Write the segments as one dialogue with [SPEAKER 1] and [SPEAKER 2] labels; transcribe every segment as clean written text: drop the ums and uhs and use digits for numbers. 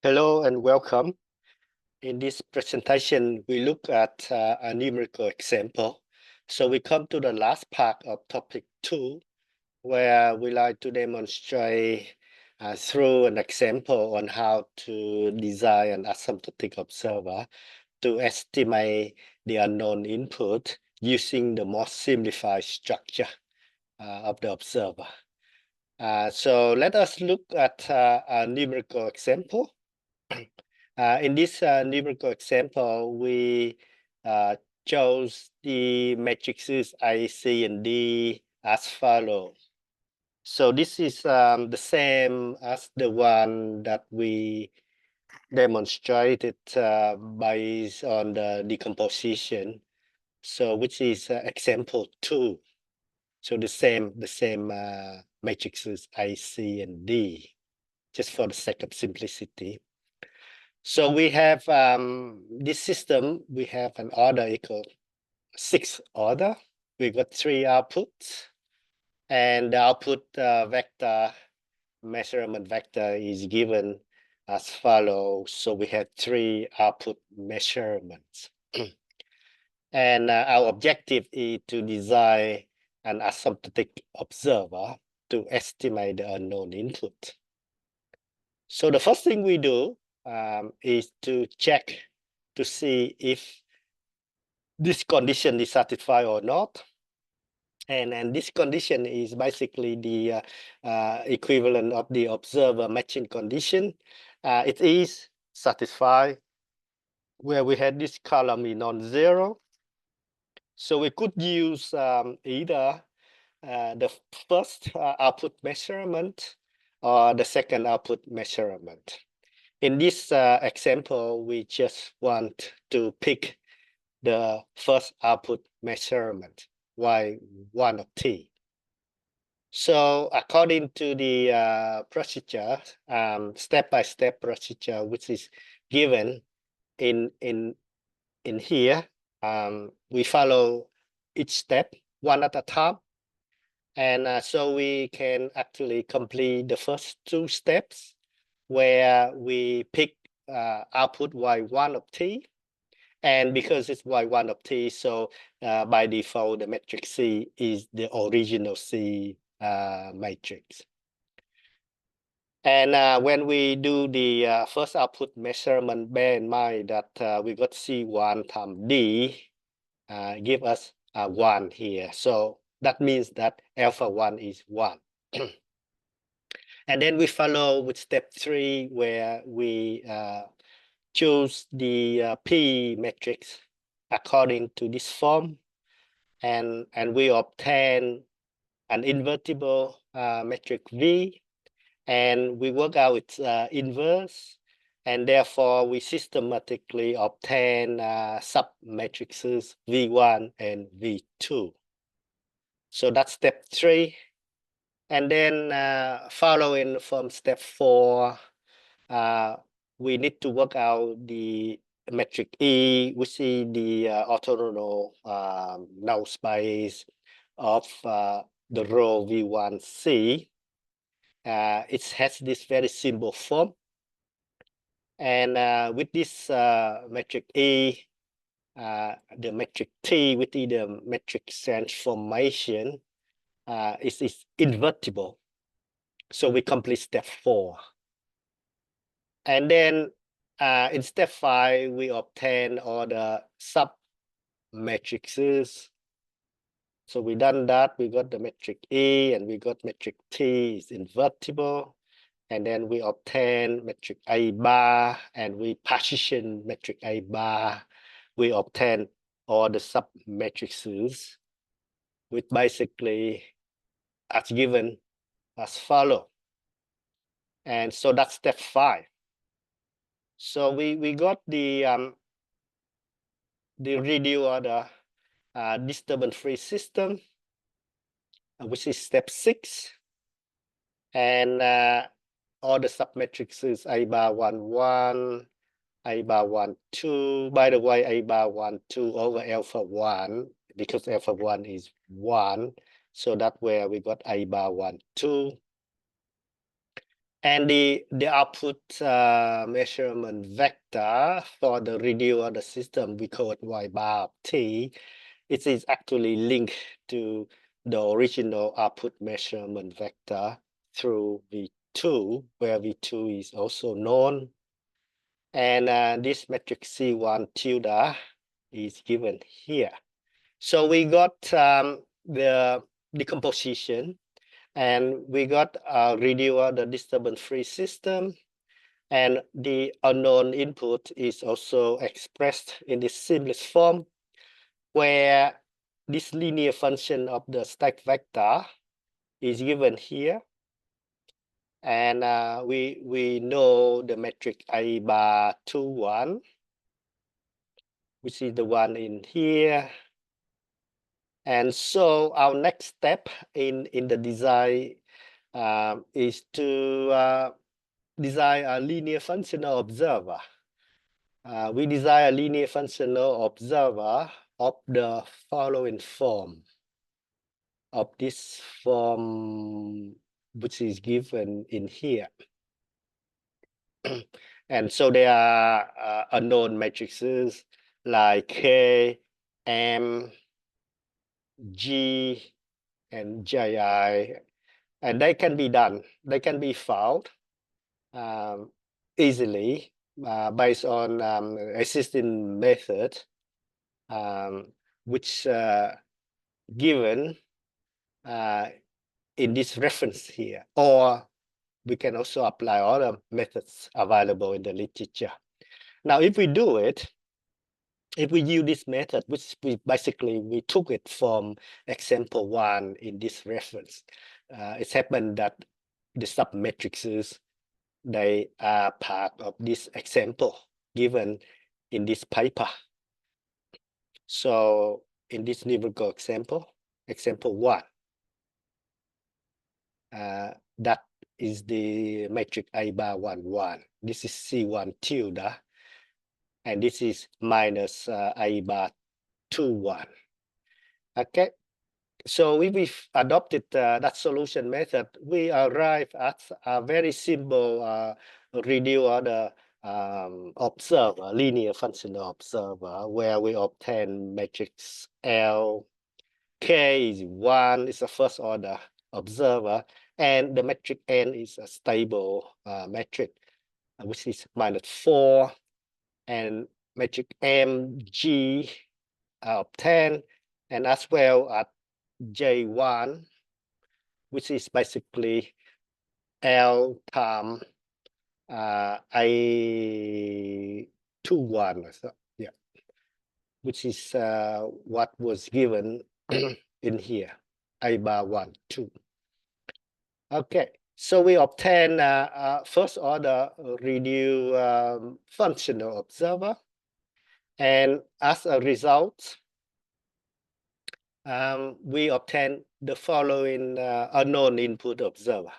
[SPEAKER 1] Hello and welcome. In this presentation, we look at a numerical example. So we come to the last part of topic 2, where we like to demonstrate through an example on how to design an asymptotic observer to estimate the unknown input using the most simplified structure of the observer. So let us look at a numerical example. In this numerical example, we chose the matrices A, C, and D as follows. So this is the same as the one that we demonstrated based on the decomposition. So which is example 2. So the same matrices A, C, and D, just for the sake of simplicity. So we have this system, we have an order equal 6 order. We got 3 outputs, and the output vector, measurement vector is given as follows. So we have 3 output measurements. And our objective is to design an asymptotic observer to estimate the unknown input. So the first thing we do is to check to see if this condition is satisfied or not. And this condition is basically the equivalent of the observer matching condition. It is satisfied where we had this column is non-zero. So we could use either the first output measurement or the second output measurement. In this example, we just want to pick the first output measurement, y1 of t. So according to the procedure, step-by-step procedure, which is given in here, we follow each step one at a time. And so we can actually complete the first 2 steps where we pick output y1 of t. And because it's y1 of t, so by default, the matrix C is the original C matrix. And when we do the first output measurement, bear in mind that we got C1 times D give us 1 here. So that means that alpha 1 is 1. And then we follow with step 3, where we choose the P matrix according to this form, and we obtain an invertible matrix V, and we work out its inverse, and therefore we systematically obtain sub-matrices V1 and V2. So that's step 3. And then following from step 4, we need to work out the metric E, which is the orthogonal null space of the row V1C. It has this very simple form. And with this metric E, the metric T, which is the matrix transformation, is invertible. So we complete step 4. And then in step 5, we obtain all the sub-matrices. So we done that. We got the metric E, and we got metric T is invertible. And then we obtain metric A bar, and we partition metric A bar. We obtain all the sub-matrices, which basically as given as follow. And so that's step 5. So we got the reduced order disturbance-free system, which is step 6. And all the submatrices A bar 1, 1, A bar 1, 2. By the way, A bar 1, 2 over alpha 1, because alpha 1 is 1. So that's where we got A bar 1, 2. And the output measurement vector for the reduced order system, we call it y bar of t. It is actually linked to the original output measurement vector through V2, where V2 is also known. And this matrix C1 tilde is given here. So we got the decomposition, and we got a reduced order disturbance-free system, and the unknown input is also expressed in the simplest form, where this linear function of the stack vector is given here. And we know the metric A bar 2, 1, which is the one in here. And so our next step in the design is to design a linear functional observer. We design a linear functional observer of the following form, of this form, which is given in here. And so there are unknown matrices like K, M, G, and JI, and they can be done. They can be found easily based on existing method, which given in this reference here, or we can also apply other methods available in the literature. Now, if we do it, if we use this method, which we took it from example 1 in this reference, it's happened that the submatrices, they are part of this example given in this paper. So in this numerical example, example 1, that is the matrix A bar 1, 1. This is C1 tilde, and this is minus A bar 2, 1. Okay, so if we adopted that solution method, we arrive at a very simple reduced order observer, linear functional observer, where we obtain matrix L. K is 1, is a first order observer, and the metric N is a stable metric, which is -4, and metric M, G are obtained, and as well at J1, which is basically L times A21, so, yeah, which is what was given in here, A bar 1, 2. Okay, so we obtain first order reduced functional observer, and as a result, we obtain the following unknown input observer.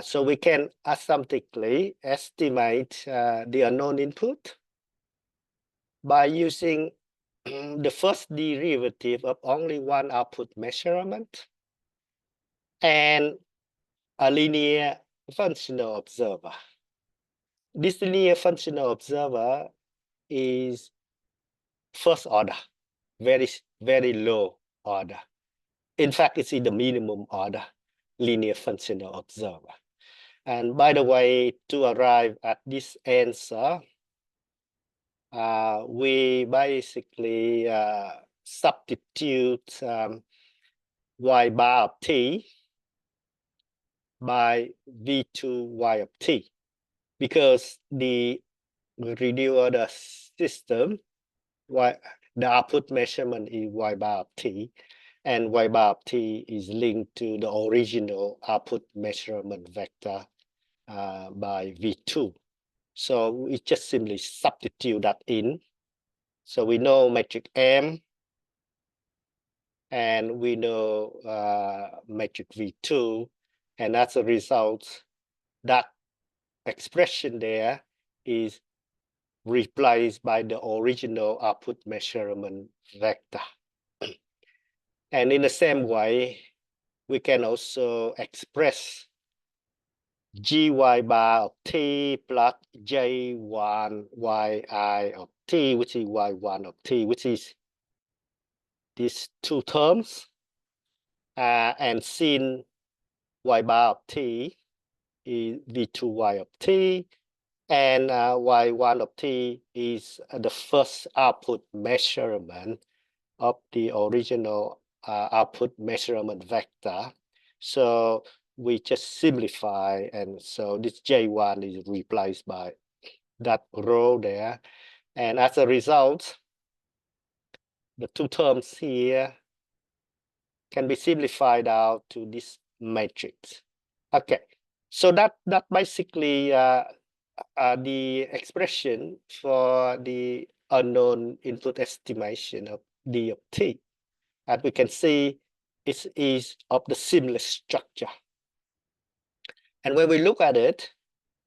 [SPEAKER 1] So we can asymptotically estimate the unknown input by using the first derivative of only one output measurement and a linear functional observer. This linear functional observer is first order, very low order. In fact, it's in the minimum order linear functional observer. And by the way, to arrive at this answer, we basically substitute y bar of t by v2 y of t, because the reduced order system, the output measurement is y bar of t, and y bar of t is linked to the original output measurement vector by v2. So we just simply substitute that in. So we know metric M, and we know metric V2, and as a result, that expression there is replaced by the original output measurement vector. And in the same way, we can also express gy bar of t plus j1 yi of t, which is y1 of t, which is these two terms, and sin y bar of t is v2y of t, and y1 of t is the first output measurement of the original output measurement vector. So we just simplify, and so this j1 is replaced by that row there. And as a result, the two terms here can be simplified out to this matrix. Okay, so that basically the expression for the unknown input estimation of d of t. As we can see, it is of the similar structure. And when we look at it,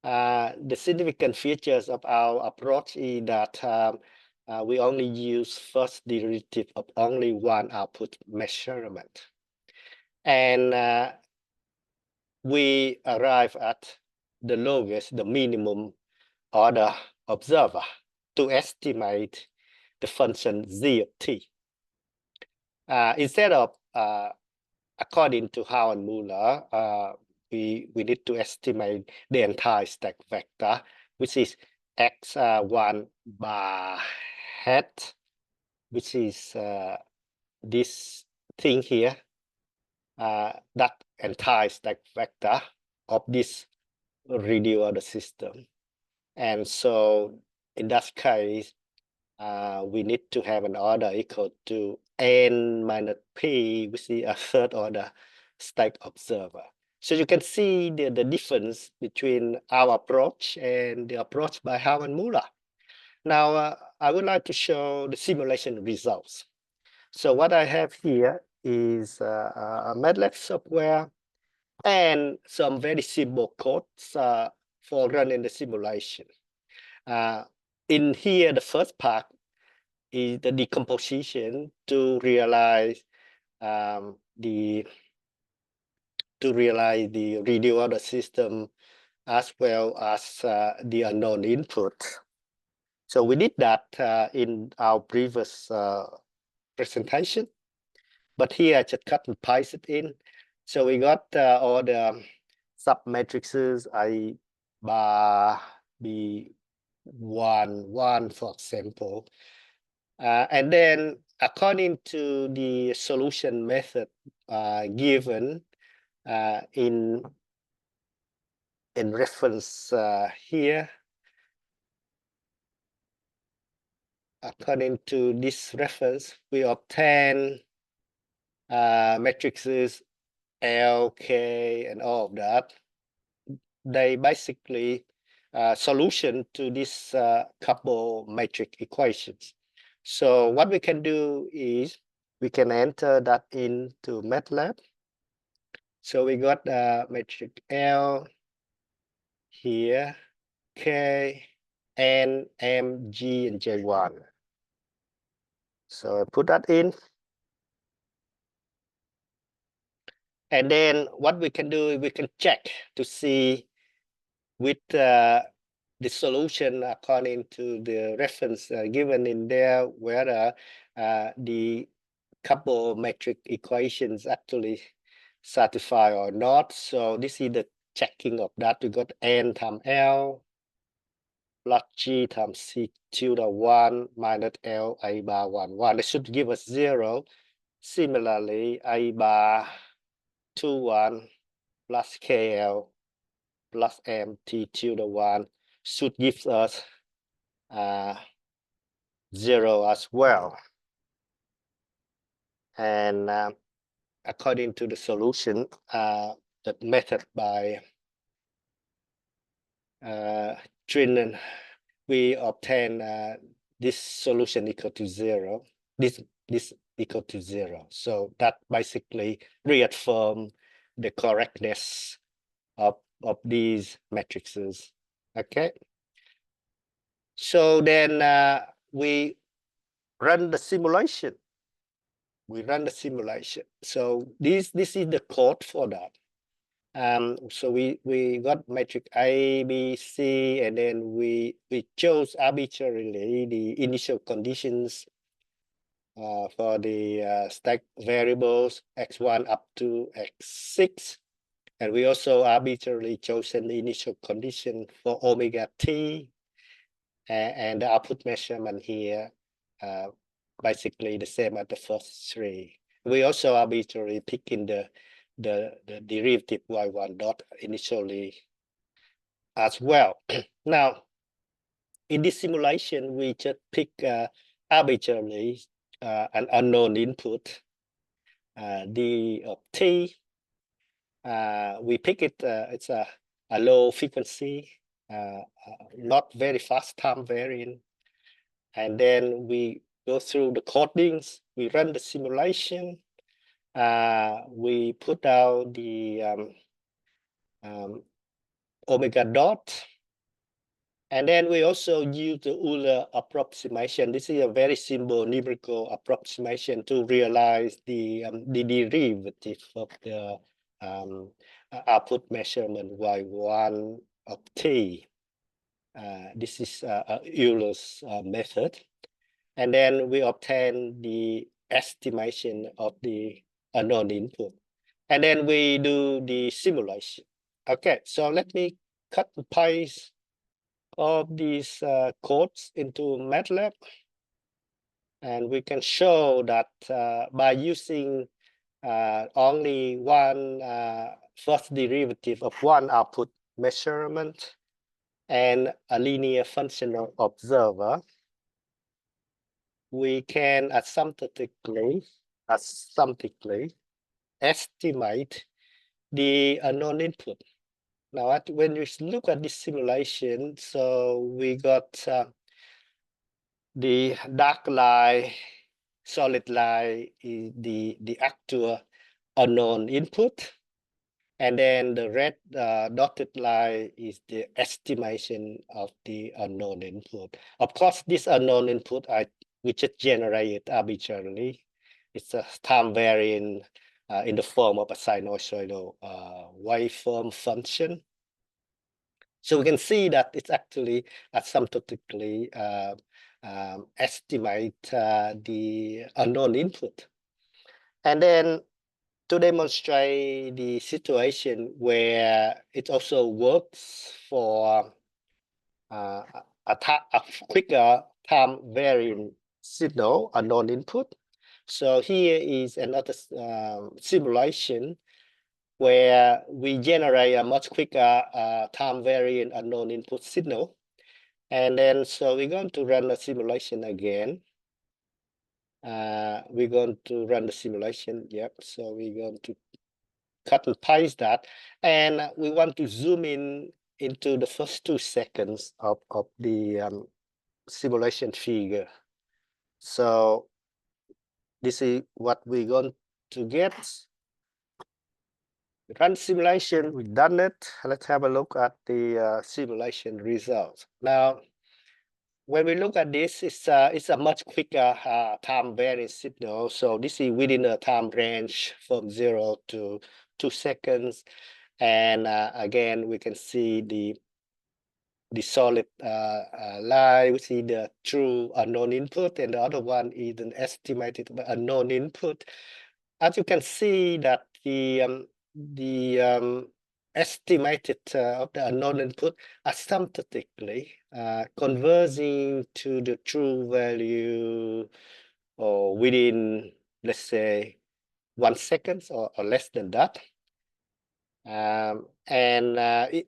[SPEAKER 1] the significant features of our approach is that we only use first derivative of only one output measurement. And we arrive at the lowest, the minimum order observer to estimate the function z of t. Instead of according to Hou and Muller, we need to estimate the entire stack vector, which is x1 bar hat, which is this thing here, that entire stack vector of this reduced order system. And so in that case, we need to have an order equal to n minus p, which is a third order stack observer. So you can see the difference between our approach and the approach by Hou and Muller. Now, I would like to show the simulation results. So what I have here is a MATLAB software and some very simple codes for running the simulation. In here, the first part is the decomposition to realize the reduced order system as well as the unknown input. So we did that in our previous presentation, but here I just cut and paste it in. So we got all the submatrices A bar B1, 1, for example. And then according to the solution method given in reference here, according to this reference, we obtain matrices L, K, and all of that. They basically solution to this couple matrix equations. So what we can do is we can enter that into MATLAB. So we got matrix L here, K, N, M, G, and J1. So I put that in. And then what we can do is we can check to see with the solution according to the reference given in there, whether the couple metric equations actually satisfy or not. So this is the checking of that. We got N times L plus G times C tilde 1 minus L A bar 1, 1. It should give us 0. Similarly, A bar 2, 1 plus KL plus MT tilde 1 should give us 0 as well. And according to the solution, the method by Trinan, we obtain this solution equal to 0. This equal to 0. So that basically reaffirms the correctness of these matrices. Okay. So then we run the simulation. So this is the code for that. So we got matrix A, B, C, and then we chose arbitrarily the initial conditions for the stack variables x1 up to x6. And we also arbitrarily chosen the initial condition for omega t, and the output measurement here basically the same as the first three. We also arbitrarily pick in the derivative y1 dot initially as well. Now, in this simulation, we just pick arbitrarily an unknown input, d of t. We pick it, it's a low frequency, not very fast time variant. And then we go through the codings, we run the simulation, we put out the omega dot, and then we also use the Euler approximation. This is a very simple numerical approximation to realize the derivative of the output measurement y1 of t. This is Euler's method. And then we obtain the estimation of the unknown input. And then we do the simulation. Okay, so let me cut and paste all these codes into MATLAB. And we can show that by using only one first derivative of one output measurement and a linear functional observer, we can asymptotically estimate the unknown input. Now, when we look at this simulation, so we got the dark line, solid line is the actual unknown input, and then the red dotted line is the estimation of the unknown input. Of course, this unknown input we just generate it arbitrarily. It's a time variant in the form of a sinusoidal waveform function. So we can see that it's actually asymptotically estimate the unknown input. And then to demonstrate the situation where it also works for a quicker time varying signal, unknown input. So here is another simulation where we generate a much quicker time varying unknown input signal. And then, so we're going to run the simulation again. We're going to run the simulation. Yep. So we're going to cut and paste that. And we want to zoom in into the first 2 seconds of the simulation figure. So this is what we're going to get. Run simulation, we've done it. Let's have a look at the simulation results. Now, when we look at this, it's a much quicker time varying signal. So this is within a time range from 0 to 2 seconds. And again, we can see the solid line. We see the true unknown input, and the other one is an estimated unknown input. As you can see that the estimated of the unknown input asymptotically converging to the true value or within, let's say, 1 second or less than that.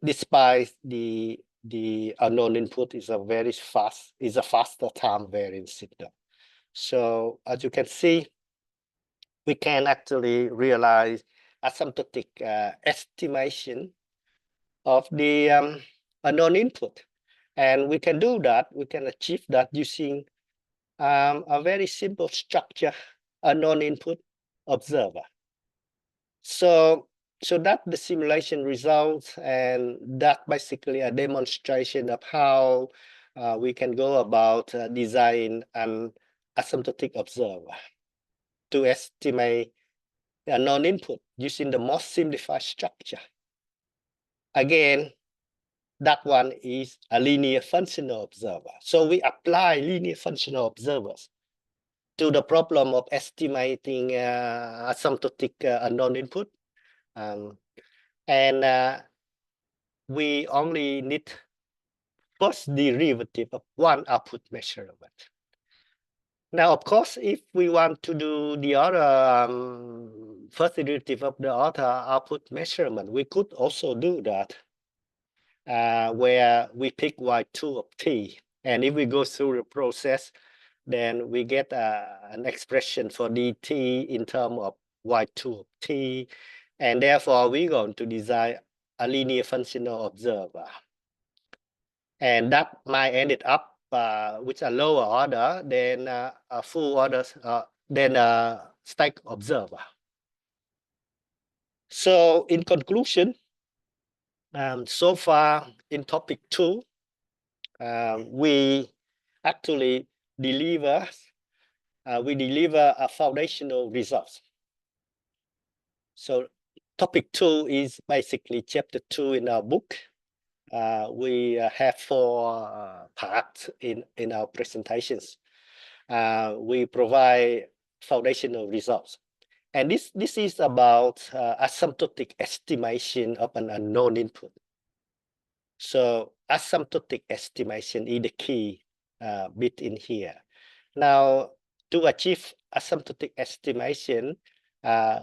[SPEAKER 1] Despite the unknown input is a faster time varying signal. So as you can see, we can actually realize asymptotic estimation of the unknown input. And we can do that, we can achieve that using a very simple structure, unknown input observer. So that's the simulation results, and that's basically a demonstration of how we can go about design an asymptotic observer to estimate the unknown input using the most simplified structure. again, that one is a linear functional observer. So we apply linear functional observers to the problem of estimating asymptotic unknown input. And we only need first derivative of one output measurement. Now, of course, if we want to do the other first derivative of the other output measurement, we could also do that, where we pick y2 of t. And if we go through the process, then we get an expression for dt in terms of y2 of t. And therefore, we're going to design a linear functional observer. And that might end it up with a lower order than a full order, than a stack observer. So in conclusion, so far in topic 2, we actually deliver a foundational results. So topic 2 is basically chapter 2 in our book. We have 4 parts in our presentations. We provide foundational results. And this is about asymptotic estimation of an unknown input. So asymptotic estimation is the key bit in here. Now, to achieve asymptotic estimation,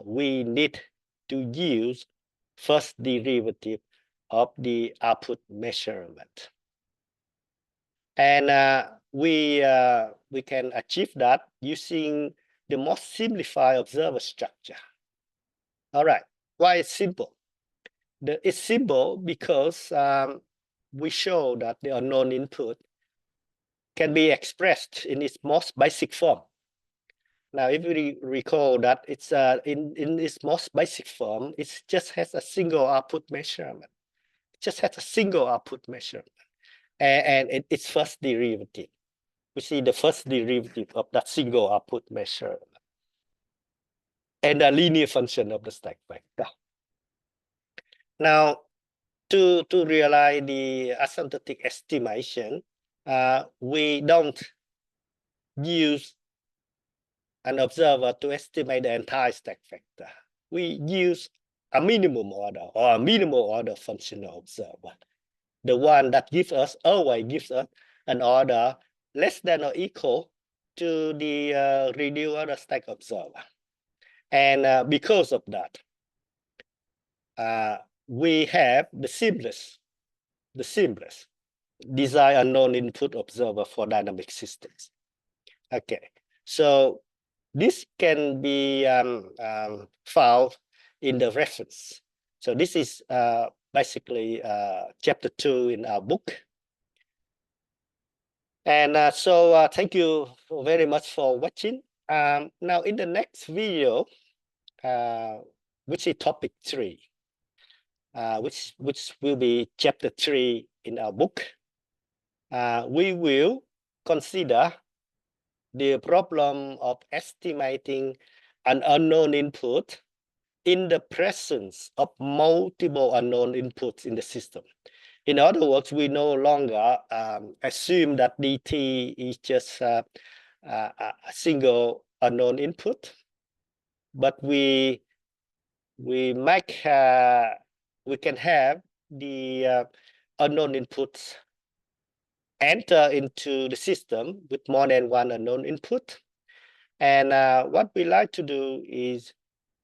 [SPEAKER 1] we need to use first derivative of the output measurement. And we can achieve that using the most simplified observer structure. All right, why it's simple? It's simple because we show that the unknown input can be expressed in its most basic form. Now, if we recall that it's in its most basic form, it just has a single output measurement. It just has a single output measurement, and its first derivative. We see the first derivative of that single output measurement and a linear function of the stack vector. Now, to realize the asymptotic estimation, we don't use an observer to estimate the entire stack vector. We use a minimum order or a minimal order functional observer. The one that always gives us an order less than or equal to the reduced order stack observer. And because of that, we have the simplest design unknown input observer for dynamic systems. Okay, so this can be found in the reference. So this is basically chapter 2 in our book. And so thank you very much for watching. Now in the next video, which is topic 3, which will be chapter 3 in our book, we will consider the problem of estimating an unknown input in the presence of multiple unknown inputs in the system. In other words, we no longer assume that dt is just a single unknown input, but we can have the unknown inputs enter into the system with more than one unknown input. And what we like to do is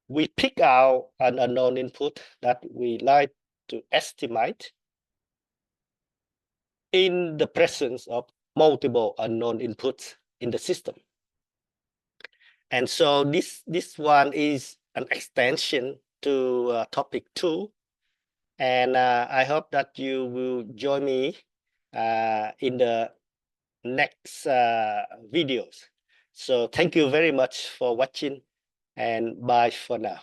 [SPEAKER 1] we pick out an unknown input that we like to estimate in the presence of multiple unknown inputs in the system. And so this one is an extension to topic 2. And I hope that you will join me in the next videos. So thank you very much for watching, and bye for now.